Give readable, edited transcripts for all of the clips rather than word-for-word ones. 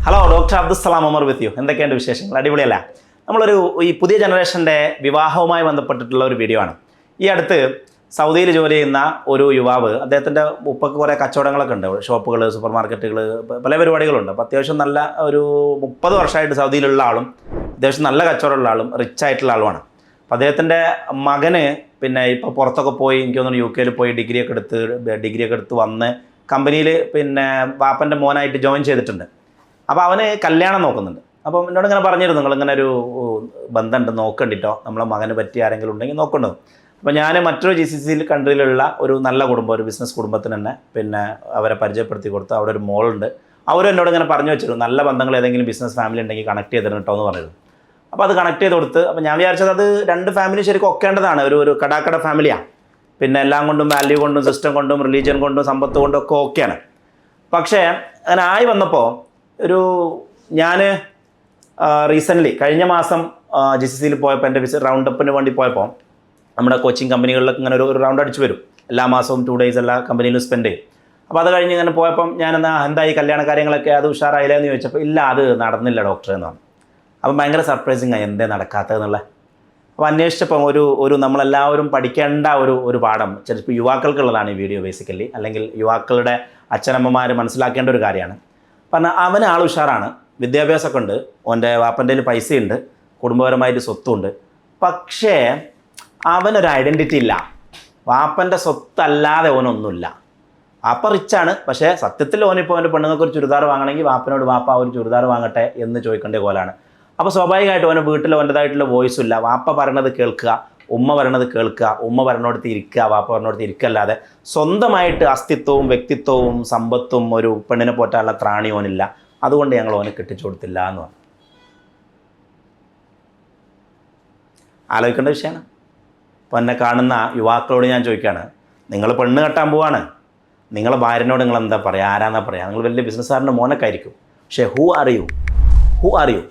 Hello doctor Abdussalam Umar with you. എന്തൊക്കെയുണ്ട് വിശേഷങ്ങൾ? അടിപൊളിയല്ല? ഈ പുതിയ ജനറേഷൻ്റെ വിവാഹവുമായി ബന്ധപ്പെട്ടിട്ടുള്ള ഒരു വീഡിയോ ആണ്. ഈ അടുത്ത് സൗദിയിൽ ജോലി ചെയ്യുന്ന ഒരു യുവാവ്, അദ്ദേഹത്തിൻ്റെ ഉപ്പക്ക് കുറേ കച്ചവടങ്ങളൊക്കെ ഉണ്ട്, ഷോപ്പുകൾ, സൂപ്പർ മാർക്കറ്റുകൾ, പല പരിപാടികളുണ്ട്. അപ്പോൾ അത്യാവശ്യം നല്ല ഒരു 30 വർഷമായിട്ട് സൗദിയിലുള്ള ആളും അത്യാവശ്യം നല്ല കച്ചവടമുള്ള ആളും റിച്ച് ആയിട്ടുള്ള ആളുമാണ്. അപ്പോൾ അദ്ദേഹത്തിൻ്റെ മകന് ഇപ്പോൾ പുറത്തൊക്കെ പോയി, എനിക്ക് തോന്നുന്നു UK പോയി ഡിഗ്രിയൊക്കെ എടുത്ത് വന്ന് കമ്പനിയിൽ വാപ്പൻ്റെ മോനായിട്ട് ജോയിൻ ചെയ്തിട്ടുണ്ട്. അപ്പോൾ അവന് കല്യാണം നോക്കുന്നുണ്ട്. അപ്പം എന്നോട് ഇങ്ങനെ പറഞ്ഞിരുന്നു, നിങ്ങളിങ്ങനെ ഒരു ബന്ധമുണ്ട്, നോക്കണ്ടിട്ടോ, നമ്മളെ മകന് പറ്റിയ ആരെങ്കിലും ഉണ്ടെങ്കിൽ നോക്കണ്ടോ. അപ്പോൾ ഞാൻ മറ്റൊരു GCC കൺട്രിയിലുള്ള ഒരു നല്ല കുടുംബം, ഒരു ബിസിനസ് കുടുംബത്തിന് തന്നെ അവരെ പരിചയപ്പെടുത്തി കൊടുത്തു. അവിടെ ഒരു മോളുണ്ട്. അവരും എന്നോട് ഇങ്ങനെ പറഞ്ഞു വെച്ചിരുന്നു, നല്ല ബന്ധങ്ങൾ ഏതെങ്കിലും ബിസിനസ് ഫാമിലി ഉണ്ടെങ്കിൽ കണക്ട് ചെയ്തിരുന്നു കേട്ടോ എന്ന് പറഞ്ഞിരുന്നു. അപ്പോൾ അത് കണക്ട് ചെയ്ത് കൊടുത്ത്. അപ്പോൾ ഞാൻ വിചാരിച്ചത് അത് രണ്ട് ഫാമിലി ശരിക്കും ഒക്കേണ്ടതാണ്. ഒരു കടാക്കട ഫാമിലിയാണ്. എല്ലാം കൊണ്ടും, വാല്യൂ കൊണ്ടും, സിസ്റ്റം കൊണ്ടും, റിലീജിയൻ കൊണ്ടും, സമ്പത്ത് കൊണ്ടും ഒക്കെ ഓക്കെയാണ്. പക്ഷേ അങ്ങനെ ആയി വന്നപ്പോൾ ഞാൻ റീസെൻ്റ്ലി കഴിഞ്ഞ മാസം GCC പോയപ്പോൾ, എൻ്റെ റൗണ്ടപ്പിന് വേണ്ടി പോയപ്പോൾ, നമ്മുടെ കോച്ചിങ് കമ്പനികളിലൊക്കെ ഇങ്ങനെ ഒരു റൗണ്ട് അടിച്ച് വരും. എല്ലാ മാസവും 2 days എല്ലാ കമ്പനിയിലും സ്പെൻഡ് ചെയ്യും. അപ്പോൾ അത് കഴിഞ്ഞ് ഇങ്ങനെ പോയപ്പം എന്തായി കല്യാണ കാര്യങ്ങളൊക്കെ, അത് ഉഷാറായില്ല എന്ന് ചോദിച്ചപ്പോൾ ഇല്ല, അത് നടന്നില്ല ഡോക്ടർ എന്ന് പറഞ്ഞു. അപ്പം ഭയങ്കര സർപ്രൈസിങ് ആയി, എന്തേ നടക്കാത്തതെന്നുള്ള. അപ്പോൾ അന്വേഷിച്ചപ്പം നമ്മളെല്ലാവരും പഠിക്കേണ്ട ഒരു പാഠം, ചിലപ്പോൾ യുവാക്കൾക്കുള്ളതാണ് ഈ വീഡിയോ ബേസിക്കലി, അല്ലെങ്കിൽ യുവാക്കളുടെ അച്ഛനമ്മമാർ മനസ്സിലാക്കേണ്ട ഒരു കാര്യമാണ്. പറഞ്ഞാൽ അവന് ആൾ ഉഷാറാണ്, വിദ്യാഭ്യാസമൊക്കെ ഉണ്ട്, അവൻ്റെ വാപ്പൻ്റെ പൈസയുണ്ട്, കുടുംബപരമായിട്ട് സ്വത്തുണ്ട്. പക്ഷേ അവനൊരു ഐഡൻറ്റിറ്റി ഇല്ല. വാപ്പൻ്റെ സ്വത്തല്ലാതെ അവനൊന്നുമില്ല. വാപ്പ റിച്ചാണ്, പക്ഷേ സത്യത്തിൽ അവനിപ്പോൾ അവൻ്റെ പെണ്ണുങ്ങൾക്ക് ഒരു ചുരിദാർ വാങ്ങണമെങ്കിൽ വാപ്പനോട് വാപ്പ ഒരു ചുരിദാർ വാങ്ങട്ടെ എന്ന് ചോദിക്കേണ്ട പോലാണ്. അപ്പോൾ സ്വാഭാവികമായിട്ടും അവൻ്റെ വീട്ടിൽ അവൻ്റെതായിട്ടുള്ള വോയിസും ഇല്ല. വാപ്പ പറയണത് കേൾക്കുക, ഉമ്മ പറയണത് കേൾക്കുക, ഉമ്മ പറഞ്ഞോടത്ത് ഇരിക്കുക, വാപ്പ പറഞ്ഞോടത്ത് ഇരിക്കല്ലാതെ സ്വന്തമായിട്ട് അസ്തിത്വവും വ്യക്തിത്വവും സമ്പത്തും ഒരു പെണ്ണിനെ പോറ്റാനുള്ള ത്രാണി ഓനില്ല. അതുകൊണ്ട് ഞങ്ങൾ ഓനെ കെട്ടിച്ചു കൊടുത്തില്ല എന്ന് പറഞ്ഞു. ആലോചിക്കേണ്ട വിഷയമാണ്. അപ്പോൾ എന്നെ കാണുന്ന യുവാക്കളോട് ഞാൻ ചോദിക്കുകയാണ്, നിങ്ങൾ പെണ്ണ് കെട്ടാൻ പോവാണ്, നിങ്ങളെ ഭാര്യനോട് നിങ്ങൾ എന്താ പറയുക, ആരാന്നാ പറയുക? നിങ്ങൾ വലിയ ബിസിനസ്സുകാരൻ്റെ മോനൊക്കെ ആയിരിക്കും, പക്ഷേ ഹൂ ആർ യു?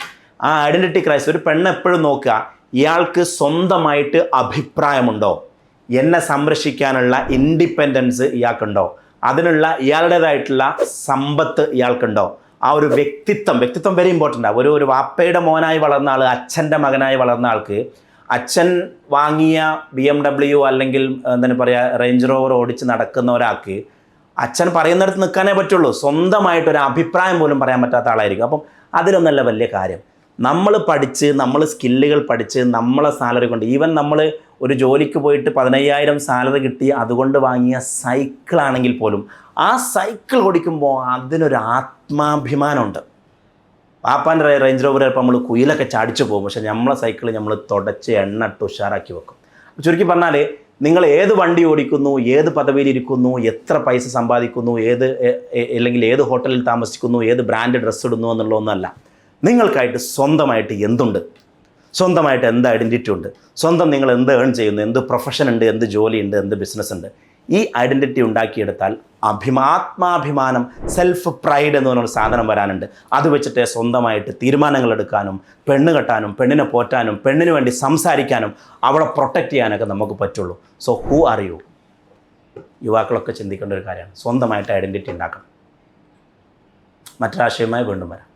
ആ ഐഡൻറ്റിറ്റി ക്രൈസിസ്. ഒരു പെണ്ണ് എപ്പോഴും നോക്കുക, ഇയാൾക്ക് സ്വന്തമായിട്ട് അഭിപ്രായമുണ്ടോ, എന്നെ സംരക്ഷിക്കാനുള്ള ഇൻഡിപെൻഡൻസ് ഇയാൾക്കുണ്ടോ, അതിനുള്ള ഇയാളുടേതായിട്ടുള്ള സമ്പത്ത് ഇയാൾക്കുണ്ടോ, ആ ഒരു വ്യക്തിത്വം വെരി ഇമ്പോർട്ടൻ്റ് ആണ്. ഒരു വാപ്പയുടെ മോനായി വളർന്ന ആൾ, അച്ഛൻ്റെ മകനായി വളർന്ന ആൾക്ക്, അച്ഛൻ വാങ്ങിയ BMW അല്ലെങ്കിൽ റേഞ്ച് റോവർ ഓടിച്ച് നടക്കുന്ന ഒരാൾക്ക് അച്ഛൻ പറയുന്നിടത്ത് നിൽക്കാനേ പറ്റുള്ളൂ. സ്വന്തമായിട്ടൊരു അഭിപ്രായം പോലും പറയാൻ പറ്റാത്ത ആളായിരിക്കും. അപ്പം അതിലൊന്നല്ല വലിയ കാര്യം. നമ്മൾ സ്കില്ലുകൾ പഠിച്ച് നമ്മളെ സാലറി കൊണ്ട്, ഈവൻ നമ്മൾ ഒരു ജോലിക്ക് പോയിട്ട് 15,000 സാലറി കിട്ടി അതുകൊണ്ട് വാങ്ങിയ സൈക്കിളാണെങ്കിൽ പോലും ആ സൈക്കിൾ ഓടിക്കുമ്പോൾ അതിനൊരു ആത്മാഭിമാനമുണ്ട്. പാപ്പാൻ്റെ റേഞ്ച് റോവർ ചിലപ്പോൾ നമ്മൾ കുയിലൊക്കെ ചാടിച്ചു പോകും, പക്ഷേ നമ്മളെ സൈക്കിൾ നമ്മൾ തുടച്ച് എണ്ണിട്ട് ഉഷാറാക്കി വെക്കും. ചുരുക്കി പറഞ്ഞാൽ, നിങ്ങൾ ഏത് വണ്ടി ഓടിക്കുന്നു, ഏത് പദവിയിലിരിക്കുന്നു, എത്ര പൈസ സമ്പാദിക്കുന്നു, അല്ലെങ്കിൽ ഏത് ഹോട്ടലിൽ താമസിക്കുന്നു, ഏത് ബ്രാൻഡ് ഡ്രസ്സ് ഇടുന്നു എന്നുള്ളതൊന്നുമല്ല. നിങ്ങൾക്കായിട്ട് സ്വന്തമായിട്ട് എന്തുണ്ട്, സ്വന്തമായിട്ട് എന്ത് ഐഡൻറ്റിറ്റി ഉണ്ട്, സ്വന്തം നിങ്ങൾ എന്ത് ഏൺ ചെയ്യുന്നു, എന്ത് പ്രൊഫഷൻ ഉണ്ട്, എന്ത് ജോലിയുണ്ട്, എന്ത് ബിസിനസ് ഉണ്ട്, ഈ ഐഡൻറ്റിറ്റി ഉണ്ടാക്കിയെടുത്താൽ ആത്മാഭിമാനം, സെൽഫ് പ്രൈഡ് എന്ന് പറഞ്ഞൊരു സാധനം വരാനുണ്ട്. അത് വെച്ചിട്ട് സ്വന്തമായിട്ട് തീരുമാനങ്ങൾ എടുക്കാനും, പെണ്ണ് കെട്ടാനും, പെണ്ണിനെ പോറ്റാനും, പെണ്ണിന് വേണ്ടി സംസാരിക്കാനും, അവളെ പ്രൊട്ടക്റ്റ് ചെയ്യാനൊക്കെ നമുക്ക് പറ്റുള്ളൂ. So who are you? യുവാക്കളൊക്കെ ചിന്തിക്കേണ്ട ഒരു കാര്യമാണ്. സ്വന്തമായിട്ട് ഐഡൻറ്റിറ്റി ഉണ്ടാക്കണം. മറ്റൊരാശയവുമായി വീണ്ടും വരാം.